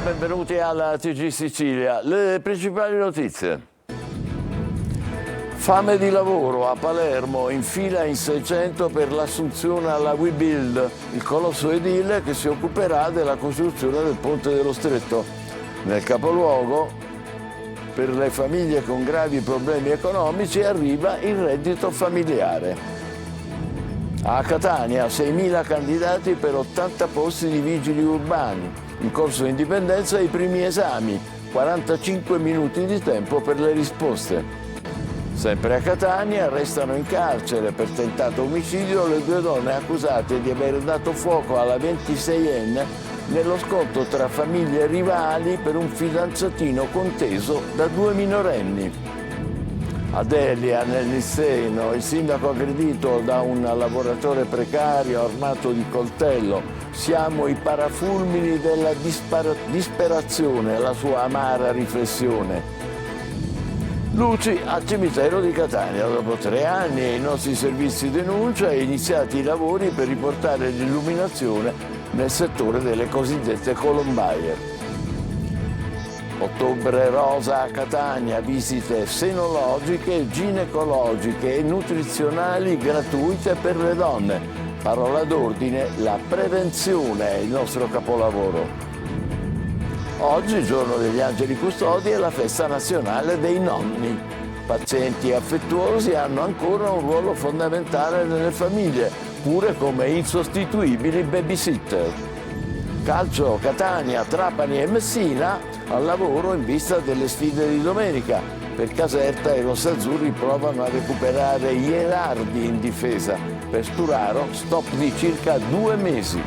benvenuti alla TG Sicilia. Le principali notizie. Fame di lavoro a Palermo, in fila in 600 per l'assunzione alla WeBuild, il colosso edile che si occuperà della costruzione del ponte dello Stretto. Nel capoluogo, per le famiglie con gravi problemi economici, arriva il reddito familiare. A Catania 6.000 candidati per 80 posti di vigili urbani. In corso indipendenza i primi esami, 45 minuti di tempo per le risposte. Sempre a Catania restano in carcere per tentato omicidio le due donne accusate di aver dato fuoco alla 26enne nello scontro tra famiglie rivali per un fidanzatino conteso da due minorenni. A Delia, nel Nisseno, il sindaco aggredito da un lavoratore precario armato di coltello. Siamo i parafulmini della disperazione, la sua amara riflessione. Luci al cimitero di Catania. Dopo 3 anni i nostri servizi denuncia e iniziati i lavori per riportare l'illuminazione nel settore delle cosiddette colombaie. Ottobre rosa a Catania, visite senologiche, ginecologiche e nutrizionali gratuite per le donne. Parola d'ordine, la prevenzione è il nostro capolavoro. Oggi, giorno degli angeli custodi, è la festa nazionale dei nonni. Pazienti affettuosi hanno ancora un ruolo fondamentale nelle famiglie, pure come insostituibili babysitter. Calcio, Catania, Trapani e Messina al lavoro in vista delle sfide di domenica. Per Caserta i rossazzurri provano a recuperare Ierardi in difesa. Per Sturaro stop di circa 2 mesi.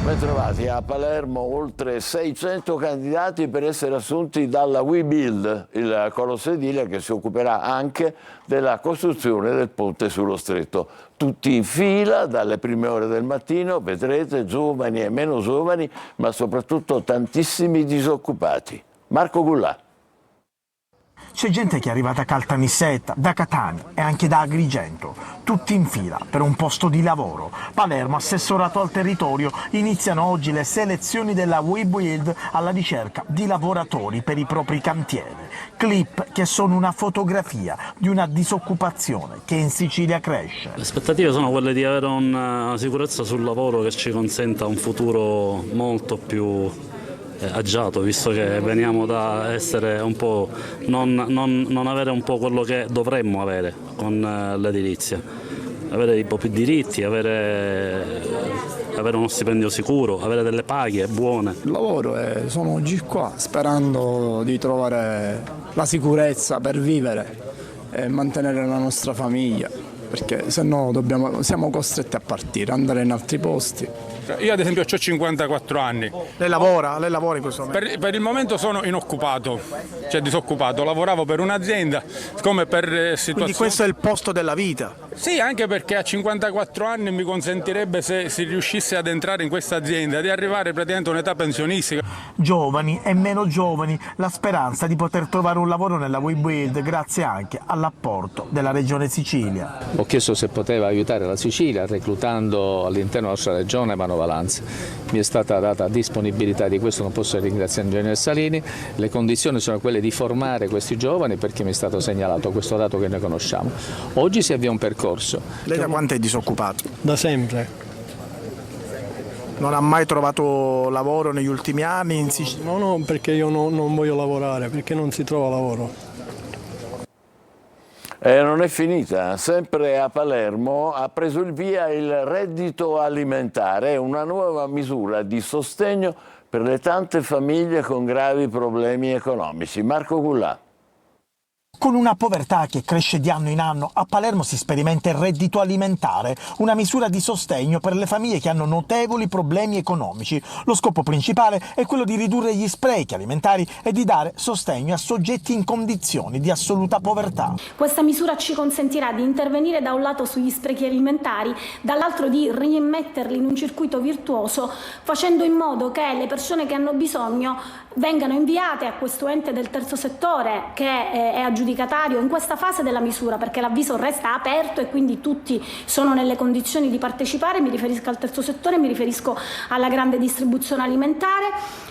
Bentrovati. A Palermo oltre 600 candidati per essere assunti dalla WeBuild, il colosso edile che si occuperà anche della costruzione del ponte sullo Stretto. Tutti in fila dalle prime ore del mattino, vedrete, giovani e meno giovani, ma soprattutto tantissimi disoccupati. Marco Gullà. C'è gente che è arrivata a Caltanissetta, da Catania e anche da Agrigento, tutti in fila per un posto di lavoro. Palermo, assessorato al territorio, iniziano oggi le selezioni della WeBuild alla ricerca di lavoratori per i propri cantieri. Clip che sono una fotografia di una disoccupazione che in Sicilia cresce. Le aspettative sono quelle di avere una sicurezza sul lavoro che ci consenta un futuro molto più agiato, visto che veniamo da essere un po' non avere un po' quello che dovremmo avere con l'edilizia, avere un po' più diritti, avere uno stipendio sicuro, avere delle paghe buone. Il lavoro sono oggi qua sperando di trovare la sicurezza per vivere e mantenere la nostra famiglia, perché se no siamo costretti a partire, andare in altri posti. Io ad esempio ho 54 anni. Lei lavora in questo momento? Per il momento sono inoccupato, cioè disoccupato. Lavoravo per un'azienda, come per situazioni... Quindi questo è il posto della vita? Sì, anche perché a 54 anni mi consentirebbe, se si riuscisse ad entrare in questa azienda, di arrivare praticamente a un'età pensionistica. Giovani e meno giovani, la speranza di poter trovare un lavoro nella WeBuild grazie anche all'apporto della Regione Sicilia. Ho chiesto se poteva aiutare la Sicilia reclutando all'interno della nostra regione manovalanze. Mi è stata data disponibilità, di questo non posso ringraziare l'ingegner Salini. Le condizioni sono quelle di formare questi giovani, perché mi è stato segnalato questo dato che noi conosciamo. Oggi si avvia un percorso. Lei da quanto è disoccupato? Da sempre. Non ha mai trovato lavoro negli ultimi anni in Sicilia? No, perché io non voglio lavorare, perché non si trova lavoro. Non è finita, sempre a Palermo ha preso il via il reddito alimentare, una nuova misura di sostegno per le tante famiglie con gravi problemi economici. Marco Gullà. Con una povertà che cresce di anno in anno, a Palermo si sperimenta il reddito alimentare, una misura di sostegno per le famiglie che hanno notevoli problemi economici. Lo scopo principale è quello di ridurre gli sprechi alimentari e di dare sostegno a soggetti in condizioni di assoluta povertà. Questa misura ci consentirà di intervenire da un lato sugli sprechi alimentari, dall'altro di rimetterli in un circuito virtuoso, facendo in modo che le persone che hanno bisogno vengano inviate a questo ente del terzo settore che è aggiudicatario in questa fase della misura, perché l'avviso resta aperto e quindi tutti sono nelle condizioni di partecipare. Mi riferisco al terzo settore, mi riferisco alla grande distribuzione alimentare,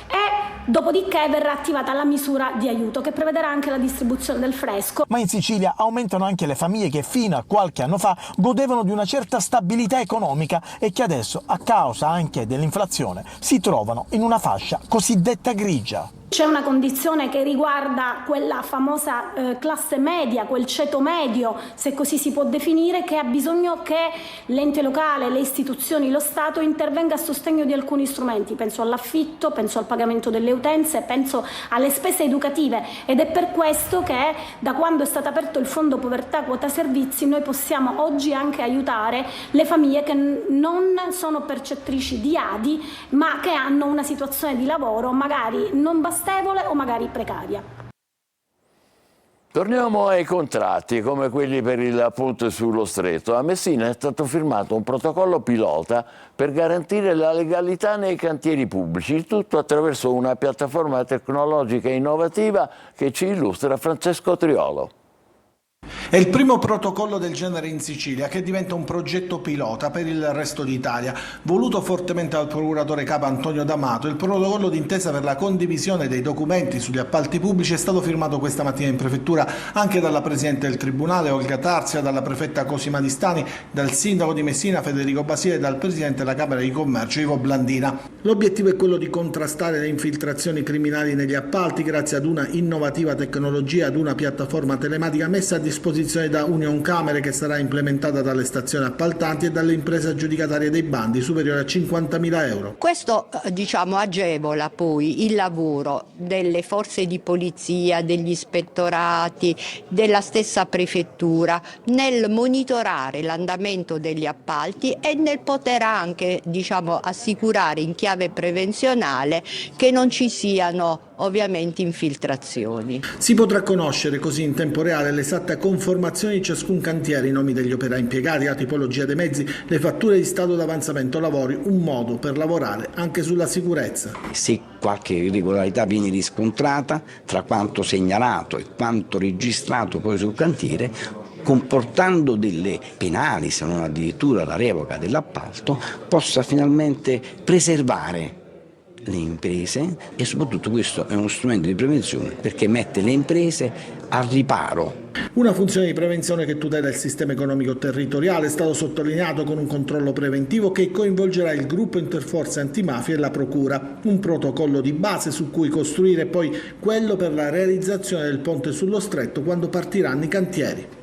e dopodiché verrà attivata la misura di aiuto che prevederà anche la distribuzione del fresco. Ma in Sicilia aumentano anche le famiglie che fino a qualche anno fa godevano di una certa stabilità economica e che adesso, a causa anche dell'inflazione, si trovano in una fascia cosiddetta grigia. C'è una condizione che riguarda quella famosa classe media, quel ceto medio, se così si può definire, che ha bisogno che l'ente locale, le istituzioni, lo Stato intervenga a sostegno di alcuni strumenti. Penso all'affitto, penso al pagamento delle utenze, penso alle spese educative, ed è per questo che da quando è stato aperto il Fondo Povertà Quota Servizi noi possiamo oggi anche aiutare le famiglie che non sono percettrici di ADI ma che hanno una situazione di lavoro magari non bastevole o magari precaria. Torniamo ai contratti, come quelli per il ponte sullo Stretto. A Messina è stato firmato un protocollo pilota per garantire la legalità nei cantieri pubblici, il tutto attraverso una piattaforma tecnologica innovativa che ci illustra Francesco Triolo. È il primo protocollo del genere in Sicilia, che diventa un progetto pilota per il resto d'Italia. Voluto fortemente dal procuratore capo Antonio D'Amato, il protocollo d'intesa per la condivisione dei documenti sugli appalti pubblici è stato firmato questa mattina in prefettura anche dalla Presidente del Tribunale Olga Tarzia, dalla Prefetta Cosima Di Stani, dal Sindaco di Messina Federico Basile e dal Presidente della Camera di Commercio Ivo Blandina. L'obiettivo è quello di contrastare le infiltrazioni criminali negli appalti grazie ad una innovativa tecnologia, ad una piattaforma telematica messa a disposizione da Unioncamere, che sarà implementata dalle stazioni appaltanti e dalle imprese aggiudicatarie dei bandi superiori a 50.000 euro. Questo agevola poi il lavoro delle forze di polizia, degli ispettorati, della stessa prefettura nel monitorare l'andamento degli appalti e nel poter anche assicurare in chiave prevenzionale che non ci siano ovviamente infiltrazioni. Si potrà conoscere così in tempo reale l'esatta conformazione di ciascun cantiere, i nomi degli operai impiegati, la tipologia dei mezzi, le fatture di stato d'avanzamento lavori, un modo per lavorare anche sulla sicurezza. Se qualche irregolarità viene riscontrata tra quanto segnalato e quanto registrato poi sul cantiere, comportando delle penali, se non addirittura la revoca dell'appalto, possa finalmente preservare le imprese, e soprattutto questo è uno strumento di prevenzione perché mette le imprese al riparo. Una funzione di prevenzione che tutela il sistema economico territoriale è stato sottolineato con un controllo preventivo che coinvolgerà il gruppo interforze antimafia e la procura, un protocollo di base su cui costruire poi quello per la realizzazione del ponte sullo Stretto quando partiranno i cantieri.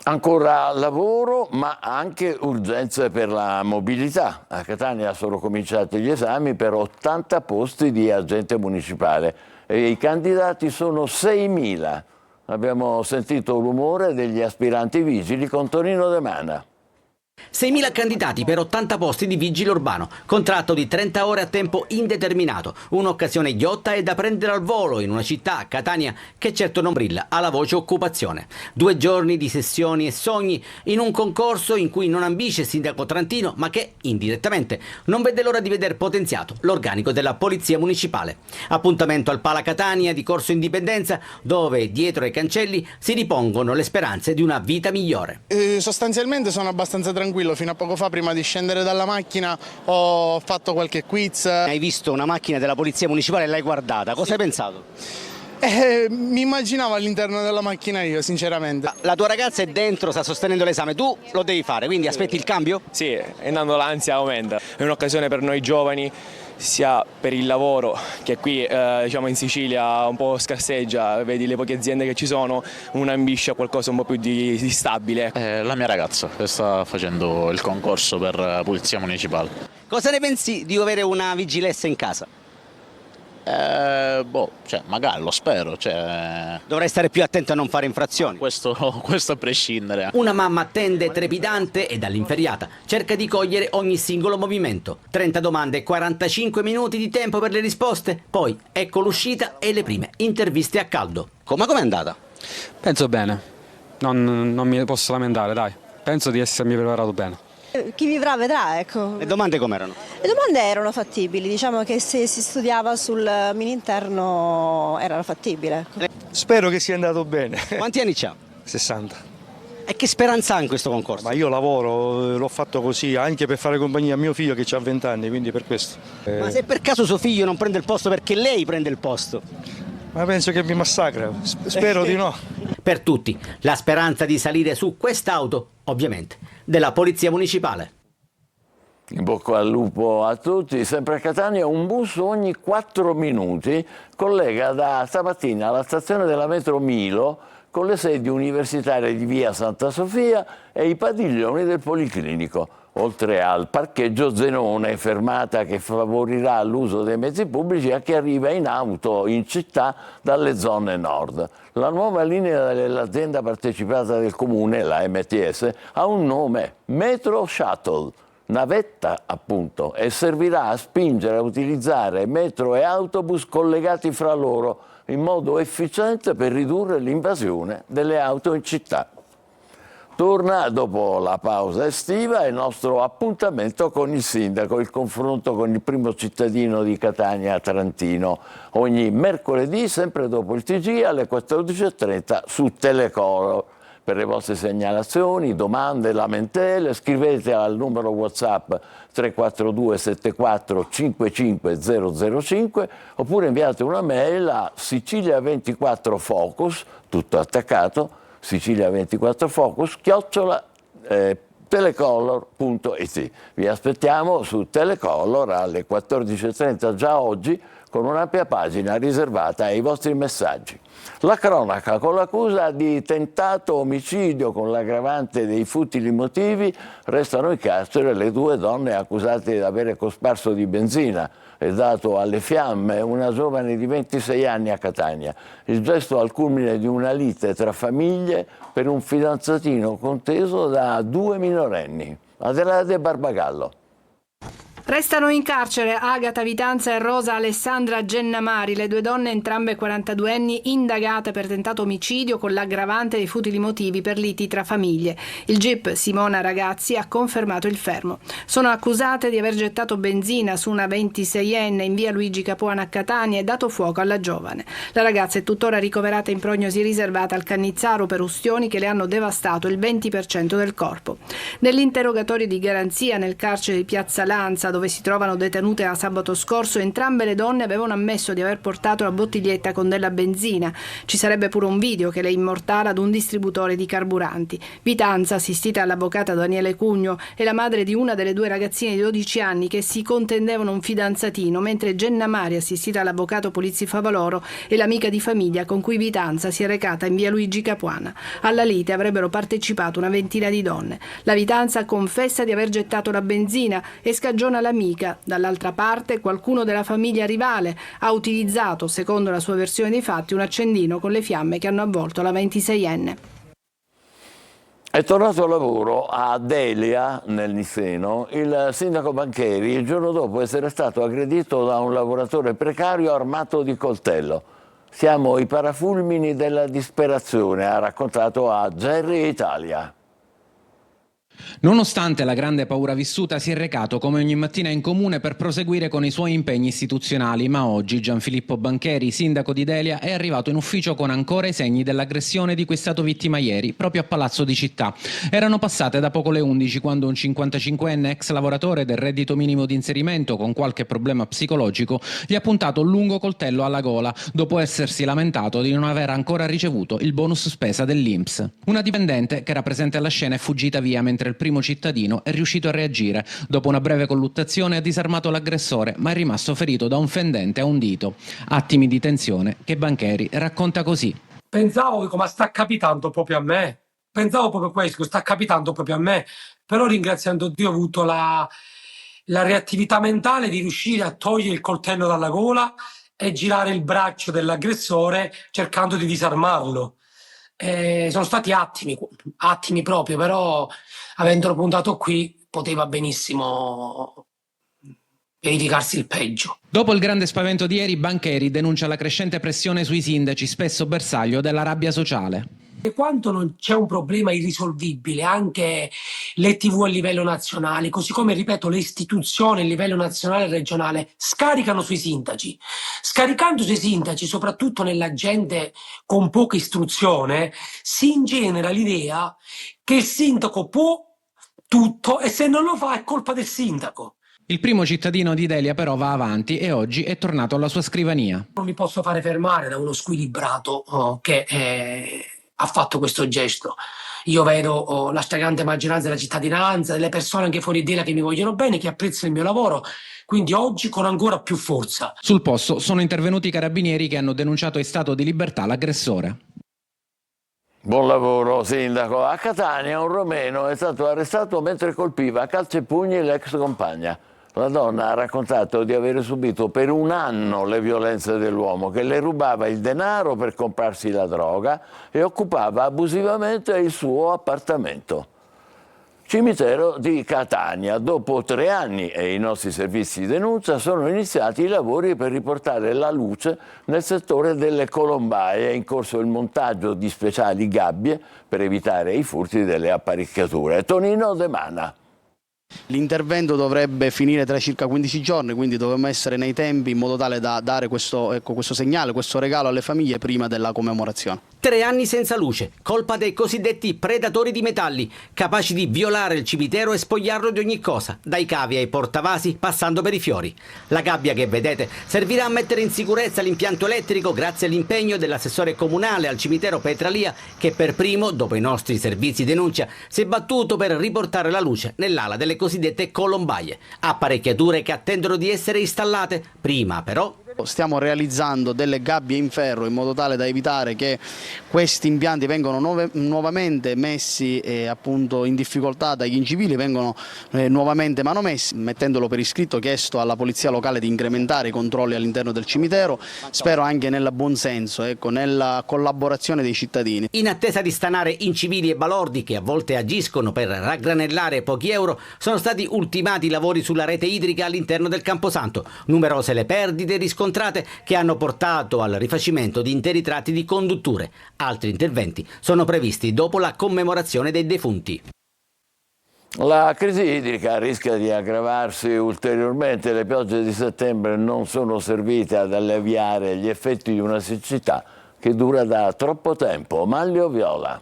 Ancora lavoro, ma anche urgenze per la mobilità. A Catania sono cominciati gli esami per 80 posti di agente municipale e i candidati sono 6.000. Abbiamo sentito l'umore degli aspiranti vigili con Tonino De Mana. 6.000 candidati per 80 posti di vigile urbano, contratto di 30 ore a tempo indeterminato, un'occasione ghiotta e da prendere al volo in una città, Catania, che certo non brilla alla voce occupazione. 2 giorni di sessioni e sogni in un concorso in cui non ambisce il sindaco Trantino, ma che, indirettamente, non vede l'ora di veder potenziato l'organico della Polizia Municipale. Appuntamento al Pala Catania di Corso Indipendenza, dove dietro ai cancelli si ripongono le speranze di una vita migliore. Sostanzialmente sono abbastanza tranquillo. Fino a poco fa, prima di scendere dalla macchina, ho fatto qualche quiz. Hai visto una macchina della Polizia Municipale e l'hai guardata, cosa hai pensato? Mi immaginavo all'interno della macchina io, sinceramente. La tua ragazza è dentro, sta sostenendo l'esame, tu lo devi fare, quindi aspetti il cambio? Sì, andando l'ansia aumenta. È un'occasione per noi giovani, sia per il lavoro, che qui in Sicilia un po' scarseggia, vedi le poche aziende che ci sono, una ambisce a qualcosa un po' più di stabile. La mia ragazza che sta facendo il concorso per Polizia Municipale. Cosa ne pensi di avere una vigilessa in casa? Magari lo spero. Dovrei stare più attento a non fare infrazioni. Questo a prescindere. Una mamma attende trepidante e dall'inferriata cerca di cogliere ogni singolo movimento. 30 domande e 45 minuti di tempo per le risposte. Poi ecco l'uscita e le prime interviste a caldo. Ma com'è andata? Penso bene. Non mi posso lamentare, dai. Penso di essermi preparato bene. Chi vivrà vedrà, ecco. Le domande com'erano? Le domande erano fattibili, diciamo che se si studiava sul mini interno era fattibile. Spero che sia andato bene. Quanti anni c'ha? 60. E che speranza ha in questo concorso? Ma io lavoro, l'ho fatto così anche per fare compagnia a mio figlio che ha 20 anni, quindi per questo. Ma se per caso suo figlio non prende il posto, perché lei prende il posto? Ma penso che mi massacra, spero di no. Per tutti, la speranza di salire su quest'auto, ovviamente, della Polizia Municipale. In bocca al lupo a tutti. Sempre a Catania un bus ogni 4 minuti collega da stamattina alla stazione della metro Milo con le sedi universitarie di via Santa Sofia e i padiglioni del Policlinico, oltre al parcheggio Zenone, fermata che favorirà l'uso dei mezzi pubblici a chi arriva in auto in città dalle zone nord. La nuova linea dell'azienda partecipata del comune, la MTS, ha un nome, Metro Shuttle. Navetta appunto, e servirà a spingere a utilizzare metro e autobus collegati fra loro in modo efficiente per ridurre l'invasione delle auto in città. Torna dopo la pausa estiva il nostro appuntamento con il sindaco, il confronto con il primo cittadino di Catania Trantino, ogni mercoledì sempre dopo il TG alle 14:30 su Telecolor. Per le vostre segnalazioni, domande, lamentele, scrivete al numero WhatsApp 342 74 55 005 oppure inviate una mail a Sicilia24Focus, tutto attaccato, Sicilia24Focus, @telecolor.it. Vi aspettiamo su Telecolor alle 14:30 già oggi con un'ampia pagina riservata ai vostri messaggi. La cronaca con l'accusa di tentato omicidio con l'aggravante dei futili motivi restano in carcere le 2 donne accusate di avere cosparso di benzina e dato alle fiamme una giovane di 26 anni a Catania. Il gesto al culmine di una lite tra famiglie per un fidanzatino conteso da 2 minorenni. Adelaide Barbagallo. Restano in carcere Agata Vitanza e Rosa Alessandra Gennamari, le 2 donne entrambe 42enni indagate per tentato omicidio con l'aggravante dei futili motivi per liti tra famiglie. Il GIP Simona Ragazzi ha confermato il fermo. Sono accusate di aver gettato benzina su una 26enne in via Luigi Capuana a Catania e dato fuoco alla giovane. La ragazza è tuttora ricoverata in prognosi riservata al Cannizzaro per ustioni che le hanno devastato il 20% del corpo. Nell'interrogatorio di garanzia nel carcere di Piazza Lanza, dove si trovano detenute da sabato scorso, entrambe le donne avevano ammesso di aver portato la bottiglietta con della benzina. Ci sarebbe pure un video che le immortala ad un distributore di carburanti. Vitanza, assistita dall'avvocata Daniele Cugno, è la madre di una delle 2 ragazzine di 12 anni che si contendevano un fidanzatino, mentre Gennamari, assistita dall'avvocato Polizzi Favaloro, è l'amica di famiglia con cui Vitanza si è recata in via Luigi Capuana. Alla lite avrebbero partecipato una ventina di donne. La Vitanza confessa di aver gettato la benzina e scagiona l'amica. Dall'altra parte, qualcuno della famiglia rivale ha utilizzato, secondo la sua versione dei fatti, un accendino con le fiamme che hanno avvolto la 26enne. È tornato a lavoro a Delia, nel Niseno, il sindaco Bancheri il giorno dopo essere stato aggredito da un lavoratore precario armato di coltello. Siamo i parafulmini della disperazione, ha raccontato a Jerry Italia. Nonostante la grande paura vissuta, si è recato come ogni mattina in comune per proseguire con i suoi impegni istituzionali, ma oggi Gianfilippo Bancheri, sindaco di Delia, è arrivato in ufficio con ancora i segni dell'aggressione di cui è stato vittima ieri, proprio a Palazzo di Città. Erano passate da poco le 11 quando un 55enne ex lavoratore del reddito minimo di inserimento con qualche problema psicologico gli ha puntato un lungo coltello alla gola dopo essersi lamentato di non aver ancora ricevuto il bonus spesa dell'INPS. Una dipendente che era presente alla scena è fuggita via mentre il primo cittadino è riuscito a reagire. Dopo una breve colluttazione ha disarmato l'aggressore, ma è rimasto ferito da un fendente a un dito. Attimi di tensione che Bancheri racconta così. Pensavo come sta capitando proprio a me. Pensavo proprio questo, sta capitando proprio a me. Però ringraziando Dio ho avuto la reattività mentale di riuscire a togliere il coltello dalla gola e girare il braccio dell'aggressore cercando di disarmarlo. Sono stati attimi proprio, però avendolo puntato qui poteva benissimo verificarsi il peggio. Dopo il grande spavento di ieri, Bancheri denuncia la crescente pressione sui sindaci, spesso bersaglio della rabbia sociale. E quanto non c'è un problema irrisolvibile, anche le TV a livello nazionale, così come, ripeto, le istituzioni a livello nazionale e regionale scaricano sui sindaci. Scaricando sui sindaci, soprattutto nella gente con poca istruzione, si ingenera l'idea che il sindaco può tutto e se non lo fa è colpa del sindaco. Il primo cittadino di Delia però va avanti e oggi è tornato alla sua scrivania. Non mi posso fare fermare da uno squilibrato che ha fatto questo gesto. Io vedo la stragrande maggioranza della cittadinanza, delle persone anche fuori Delia che mi vogliono bene, che apprezzano il mio lavoro, quindi oggi con ancora più forza. Sul posto sono intervenuti i carabinieri che hanno denunciato in stato di libertà l'aggressore. Buon lavoro, sindaco. A Catania un romeno è stato arrestato mentre colpiva a calci e pugni l'ex compagna. La donna ha raccontato di aver subito per un anno le violenze dell'uomo, che le rubava il denaro per comprarsi la droga e occupava abusivamente il suo appartamento. Cimitero di Catania. Dopo 3 anni e i nostri servizi di denuncia sono iniziati i lavori per riportare la luce nel settore delle colombaie. È in corso il montaggio di speciali gabbie per evitare i furti delle apparecchiature. Tonino De Mana. L'intervento dovrebbe finire tra circa 15 giorni, quindi dovremmo essere nei tempi in modo tale da dare questo segnale, questo regalo alle famiglie prima della commemorazione. 3 anni senza luce, colpa dei cosiddetti predatori di metalli, capaci di violare il cimitero e spogliarlo di ogni cosa, dai cavi ai portavasi passando per i fiori. La gabbia che vedete servirà a mettere in sicurezza l'impianto elettrico grazie all'impegno dell'assessore comunale al cimitero Petralia, che per primo, dopo i nostri servizi denuncia, si è battuto per riportare la luce nell'ala delle cosiddette colombaie, apparecchiature che attendono di essere installate, prima però. Stiamo realizzando delle gabbie in ferro in modo tale da evitare che questi impianti vengano nuovamente messi appunto in difficoltà dagli incivili, vengono nuovamente manomessi, mettendolo per iscritto, chiesto alla polizia locale di incrementare i controlli all'interno del cimitero, spero anche nel buonsenso, nella collaborazione dei cittadini. In attesa di stanare incivili e balordi che a volte agiscono per raggranellare pochi euro, sono stati ultimati i lavori sulla rete idrica all'interno del Camposanto, numerose le perdite riscontrate che hanno portato al rifacimento di interi tratti di condutture. Altri interventi sono previsti dopo la commemorazione dei defunti. La crisi idrica rischia di aggravarsi ulteriormente. Le piogge di settembre non sono servite ad alleviare gli effetti di una siccità che dura da troppo tempo. Manlio Viola.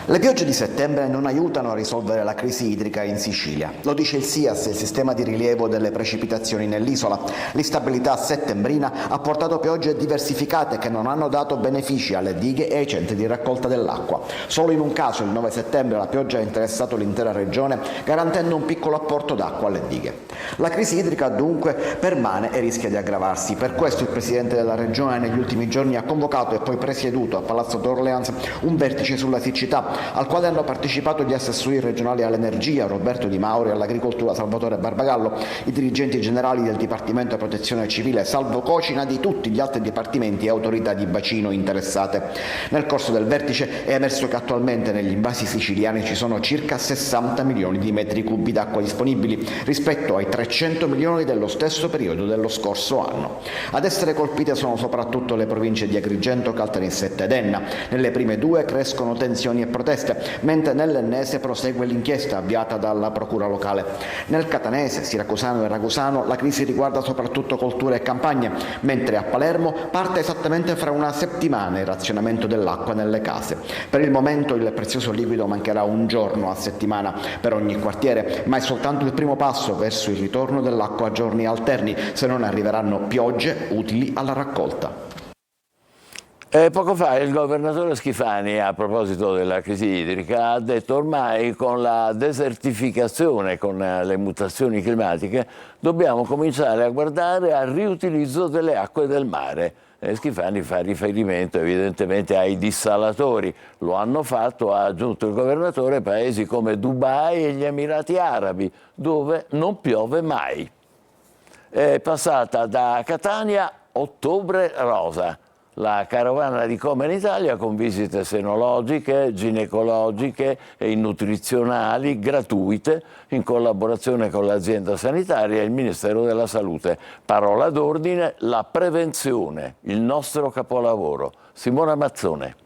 Le piogge di settembre non aiutano a risolvere la crisi idrica in Sicilia. Lo dice il SIAS, il sistema di rilievo delle precipitazioni nell'isola. L'instabilità settembrina ha portato piogge diversificate che non hanno dato benefici alle dighe e ai centri di raccolta dell'acqua. Solo in un caso, il 9 settembre, la pioggia ha interessato l'intera regione, garantendo un piccolo apporto d'acqua alle dighe. La crisi idrica dunque permane e rischia di aggravarsi. Per questo il Presidente della Regione negli ultimi giorni ha convocato e poi presieduto a Palazzo d'Orleans un vertice sulla siccità, al quale hanno partecipato gli assessori regionali all'energia Roberto Di Mauro e all'agricoltura Salvatore Barbagallo, i dirigenti generali del Dipartimento Protezione Civile Salvo Cocina, di tutti gli altri dipartimenti e autorità di bacino interessate. Nel corso del vertice è emerso che attualmente negli invasi siciliani ci sono circa 60 milioni di metri cubi d'acqua disponibili rispetto ai 300 milioni dello stesso periodo dello scorso anno. Ad essere colpite sono soprattutto le province di Agrigento, Caltanissetta ed Enna. Nelle prime due crescono tensioni e proteste, mentre nell'Ennese prosegue l'inchiesta avviata dalla procura locale. Nel catanese, siracusano e ragusano la crisi riguarda soprattutto colture e campagne, mentre a Palermo parte esattamente fra una settimana il razionamento dell'acqua nelle case. Per il momento il prezioso liquido mancherà un giorno a settimana per ogni quartiere, ma è soltanto il primo passo verso il ritorno dell'acqua a giorni alterni, se non arriveranno piogge utili alla raccolta. Poco fa il governatore Schifani, a proposito della crisi idrica, ha detto ormai con la desertificazione, con le mutazioni climatiche, dobbiamo cominciare a guardare al riutilizzo delle acque del mare. Schifani fa riferimento evidentemente ai dissalatori. Lo hanno fatto, ha aggiunto il governatore, paesi come Dubai e gli Emirati Arabi, dove non piove mai. È passata da Catania Ottobre Rosa, la carovana di Come in Italia, con visite senologiche, ginecologiche e nutrizionali gratuite in collaborazione con l'azienda sanitaria e il Ministero della Salute. Parola d'ordine: la prevenzione, il nostro capolavoro. Simona Mazzone.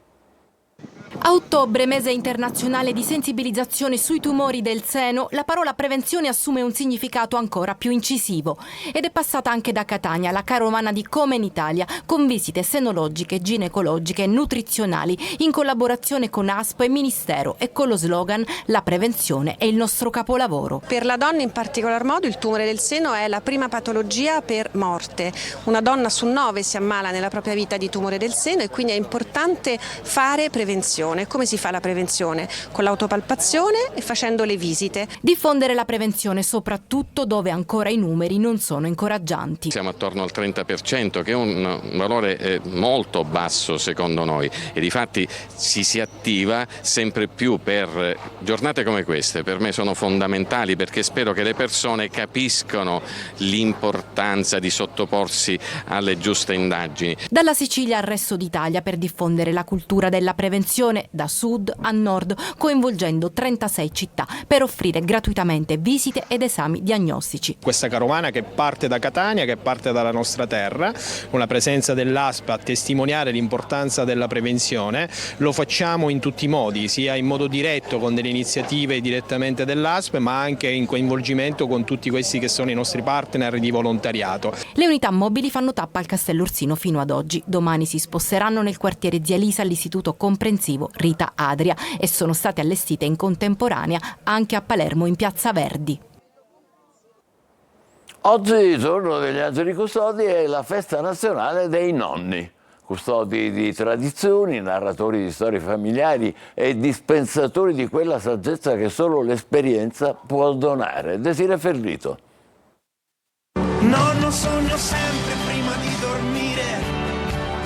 A ottobre, mese internazionale di sensibilizzazione sui tumori del seno, la parola prevenzione assume un significato ancora più incisivo ed è passata anche da Catania, la carovana di Come in Italia, con visite senologiche, ginecologiche e nutrizionali in collaborazione con ASP e Ministero e con lo slogan "La prevenzione è il nostro capolavoro". Per la donna in particolar modo il tumore del seno è la prima patologia per morte. Una donna su 9 si ammala nella propria vita di tumore del seno e quindi è importante fare prevenzione. Come si fa la prevenzione? Con l'autopalpazione e facendo le visite. Diffondere la prevenzione soprattutto dove ancora i numeri non sono incoraggianti. Siamo attorno al 30%, che è un valore molto basso secondo noi, e difatti si attiva sempre più per giornate come queste. Per me sono fondamentali, perché spero che le persone capiscano l'importanza di sottoporsi alle giuste indagini. Dalla Sicilia al resto d'Italia per diffondere la cultura della prevenzione, da sud a nord, coinvolgendo 36 città per offrire gratuitamente visite ed esami diagnostici. Questa carovana che parte da Catania, che parte dalla nostra terra, con la presenza dell'ASP a testimoniare l'importanza della prevenzione, lo facciamo in tutti i modi, sia in modo diretto con delle iniziative direttamente dell'ASP, ma anche in coinvolgimento con tutti questi che sono i nostri partner di volontariato. Le unità mobili fanno tappa al Castello Orsino fino ad oggi. Domani si sposteranno nel quartiere Zia Lisa all'Istituto Comprensivo Rita Adria e sono state allestite in contemporanea anche a Palermo in Piazza Verdi. Oggi, giorno degli angeli custodi, è la festa nazionale dei nonni. Custodi di tradizioni, narratori di storie familiari e dispensatori di quella saggezza che solo l'esperienza può donare. Desiree Ferlito. Nonno, sogno sempre prima di dormire,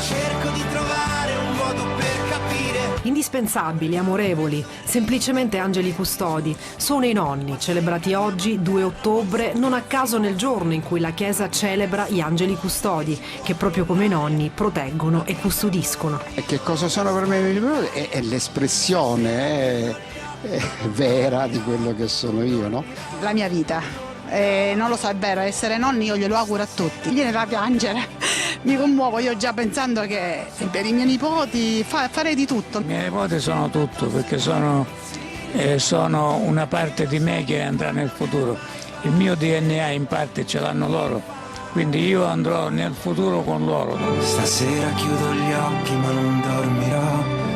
cerco di trovare un modo per capire. Indispensabili, amorevoli, semplicemente angeli custodi, sono i nonni, celebrati oggi, 2 ottobre, non a caso nel giorno in cui la Chiesa celebra gli angeli custodi, che proprio come i nonni proteggono e custodiscono. E che cosa sono per me? È l'espressione vera di quello che sono io, no? La mia vita. Non lo so, è vero, essere nonni io glielo auguro a tutti. Viene da piangere, mi commuovo io già pensando che per i miei nipoti farei di tutto. I miei nipoti sono tutto, perché sono una parte di me che andrà nel futuro. Il mio DNA in parte ce l'hanno loro, quindi io andrò nel futuro con loro. Stasera chiudo gli occhi ma non dormirò,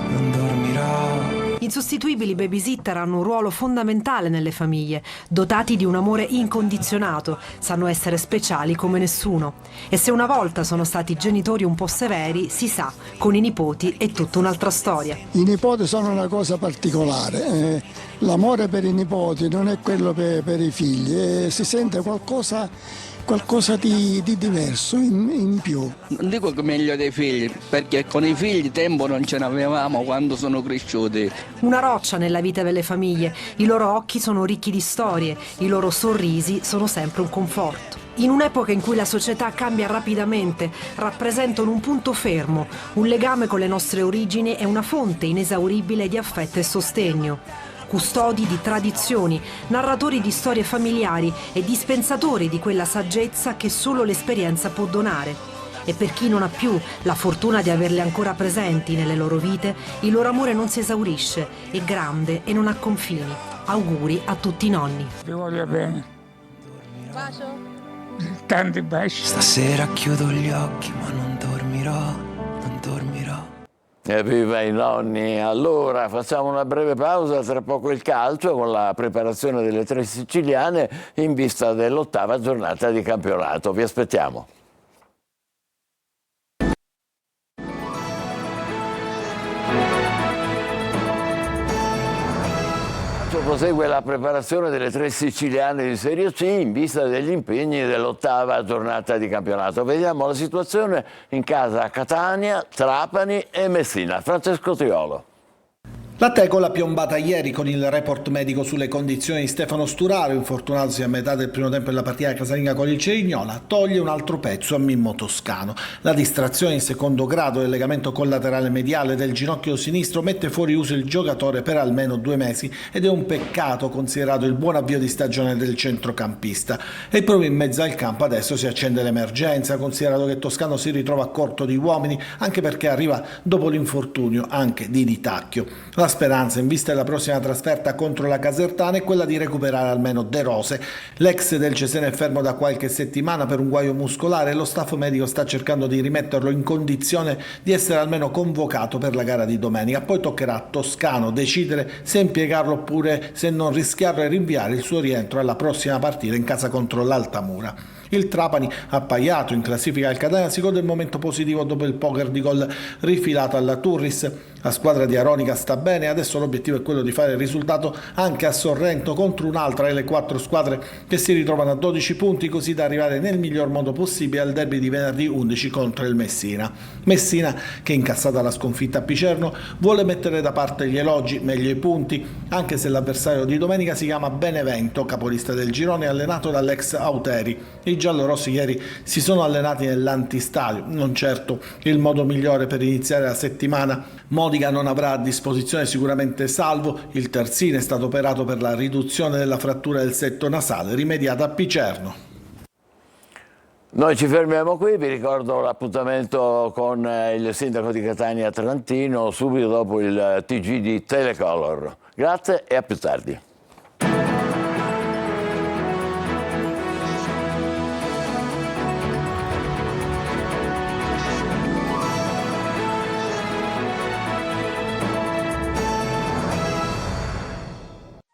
non dormirò. Insostituibili babysitter hanno un ruolo fondamentale nelle famiglie, dotati di un amore incondizionato, sanno essere speciali come nessuno. E se una volta sono stati genitori un po' severi, si sa, con i nipoti è tutta un'altra storia. I nipoti sono una cosa particolare, l'amore per i nipoti non è quello per i figli, si sente qualcosa di diverso, in più. Non dico che meglio dei figli, perché con i figli tempo non ce n'avevamo quando sono cresciuti. Una roccia nella vita delle famiglie, i loro occhi sono ricchi di storie, i loro sorrisi sono sempre un conforto. In un'epoca in cui la società cambia rapidamente, rappresentano un punto fermo, un legame con le nostre origini e una fonte inesauribile di affetto e sostegno. Custodi di tradizioni, narratori di storie familiari e dispensatori di quella saggezza che solo l'esperienza può donare. E per chi non ha più la fortuna di averle ancora presenti nelle loro vite, il loro amore non si esaurisce, è grande e non ha confini. Auguri a tutti i nonni. Vi voglio bene. Bacio. Tanti baci. Stasera chiudo gli occhi ma non dormirò, non dormirò. Evviva i nonni! Allora facciamo una breve pausa, tra poco il calcio con la preparazione delle 3 siciliane in vista dell'8ª giornata di campionato. Vi aspettiamo. Prosegue la preparazione delle 3 siciliane di Serie C in vista degli impegni dell'8ª giornata di campionato. Vediamo la situazione in casa a Catania, Trapani e Messina. Francesco Triolo. La tegola piombata ieri con il report medico sulle condizioni di Stefano Sturaro, infortunatosi a metà del primo tempo della partita casalinga con il Cerignola, toglie un altro pezzo a Mimmo Toscano. La distrazione in secondo grado del legamento collaterale mediale del ginocchio sinistro mette fuori uso il giocatore per almeno 2 mesi ed è un peccato considerato il buon avvio di stagione del centrocampista. E proprio in mezzo al campo adesso si accende l'emergenza, considerato che Toscano si ritrova a corto di uomini, anche perché arriva dopo l'infortunio anche di Di Tacchio. La speranza in vista della prossima trasferta contro la Casertana è quella di recuperare almeno De Rose. L'ex del Cesena è fermo da qualche settimana per un guaio muscolare e lo staff medico sta cercando di rimetterlo in condizione di essere almeno convocato per la gara di domenica. Poi toccherà a Toscano decidere se impiegarlo oppure se non rischiarlo e rinviare il suo rientro alla prossima partita in casa contro l'Altamura. Il Trapani, appaiato in classifica al Catania, si gode il momento positivo dopo il poker di gol rifilato alla Turris. La squadra di Aronica sta bene e adesso l'obiettivo è quello di fare il risultato anche a Sorrento contro un'altra delle 4 squadre che si ritrovano a 12 punti, così da arrivare nel miglior modo possibile al derby di venerdì 11 contro il Messina. Messina, che incassata la sconfitta a Picerno, vuole mettere da parte gli elogi, meglio i punti, anche se l'avversario di domenica si chiama Benevento, capolista del girone, allenato dall'ex Auteri. I giallorossi ieri si sono allenati nell'antistadio, non certo il modo migliore per iniziare la settimana. Modica non avrà a disposizione sicuramente Salvo, il terzino è stato operato per la riduzione della frattura del setto nasale rimediata a Picerno. Noi ci fermiamo qui, vi ricordo l'appuntamento con il sindaco di Catania Trantino subito dopo il TG di Telecolor. Grazie e a più tardi.